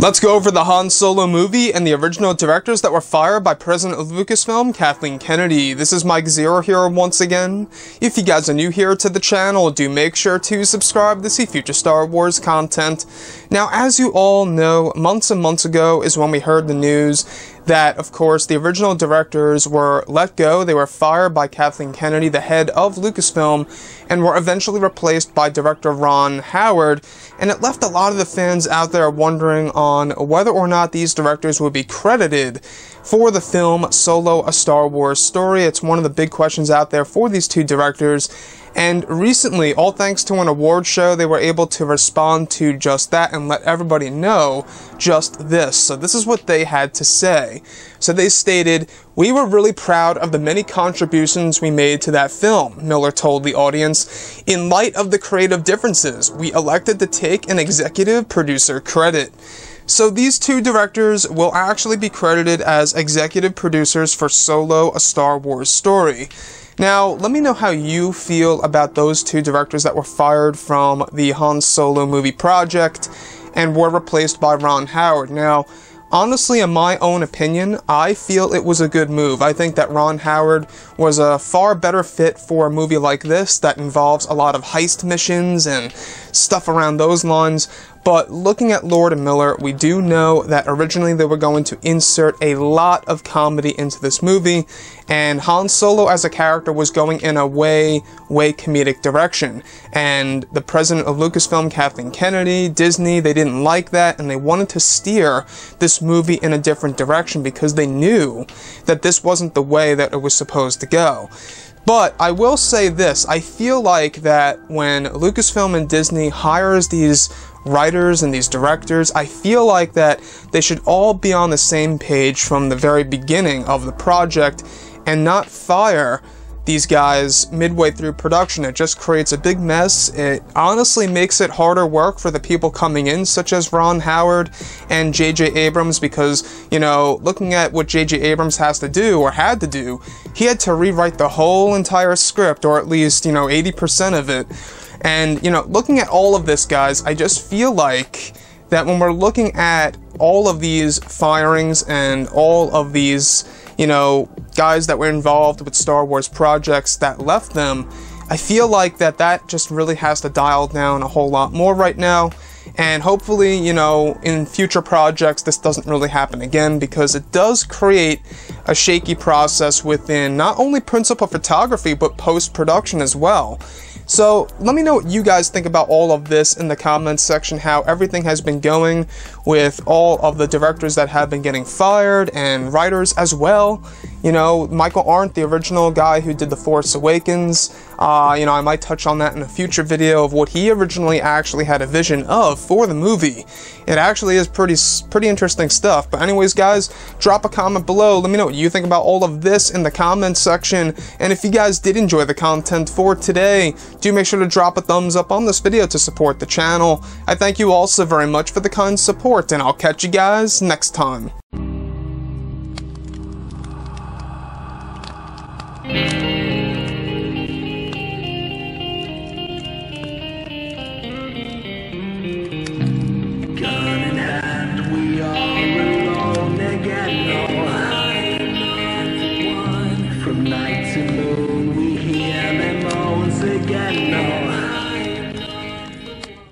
Let's go over the Han Solo movie and the original directors that were fired by President of Lucasfilm, Kathleen Kennedy. This is Mike Zero here once again. If you guys are new here to the channel, do make sure to subscribe to see future Star Wars content. Now, as you all know, months and months ago is when we heard the news that, of course, the original directors were let go. They were fired by Kathleen Kennedy, the head of Lucasfilm, and were eventually replaced by director Ron Howard. And it left a lot of the fans out there wondering on whether or not these directors would be credited for the film Solo: A Star Wars Story. It's one of the big questions out there for these two directors. And recently, all thanks to an award show, they were able to respond to just that and let everybody know just this. So this is what they had to say. So they stated, "We were really proud of the many contributions we made to that film," Miller told the audience. "In light of the creative differences, we elected to take an executive producer credit." So these two directors will actually be credited as executive producers for Solo: A Star Wars Story. Now, let me know how you feel about those two directors that were fired from the Han Solo movie project and were replaced by Ron Howard. Now, honestly, in my own opinion, I feel it was a good move. I think that Ron Howard was a far better fit for a movie like this that involves a lot of heist missions and stuff around those lines. But looking at Lord and Miller, we do know that originally they were going to insert a lot of comedy into this movie, and Han Solo as a character was going in a way comedic direction. And the president of Lucasfilm, Kathleen Kennedy, Disney, they didn't like that, and they wanted to steer this movie in a different direction because they knew that this wasn't the way that it was supposed to go. But I will say this, I feel like that when Lucasfilm and Disney hires these writers and these directors, I feel like that they should all be on the same page from the very beginning of the project and not fire these guys midway through production. It just creates a big mess. It honestly makes it harder work for the people coming in, such as Ron Howard and J.J. Abrams, because, you know, looking at what J.J. Abrams has to do, or had to do, he had to rewrite the whole entire script, or at least, 80% of it. And, looking at all of this, guys, I just feel like that when we're looking at all of these firings and all of these, guys that were involved with Star Wars projects that left them, I feel like that just really has to dial down a whole lot more right now. And hopefully, in future projects, this doesn't really happen again, because it does create a shaky process within not only principal photography, but post-production as well. So let me know what you guys think about all of this in the comments section, how everything has been going with all of the directors that have been getting fired and writers as well. Michael Arndt, the original guy who did The Force Awakens, I might touch on that in a future video of what he originally actually had a vision of for the movie. It actually is pretty interesting stuff. But anyways, guys, drop a comment below. Let me know what you think about all of this in the comments section. And if you guys did enjoy the content for today, do make sure to drop a thumbs up on this video to support the channel. I thank you all so very much for the kind support, and I'll catch you guys next time. Gun in hand, we are alone again. No, I'm not the one from night to moon.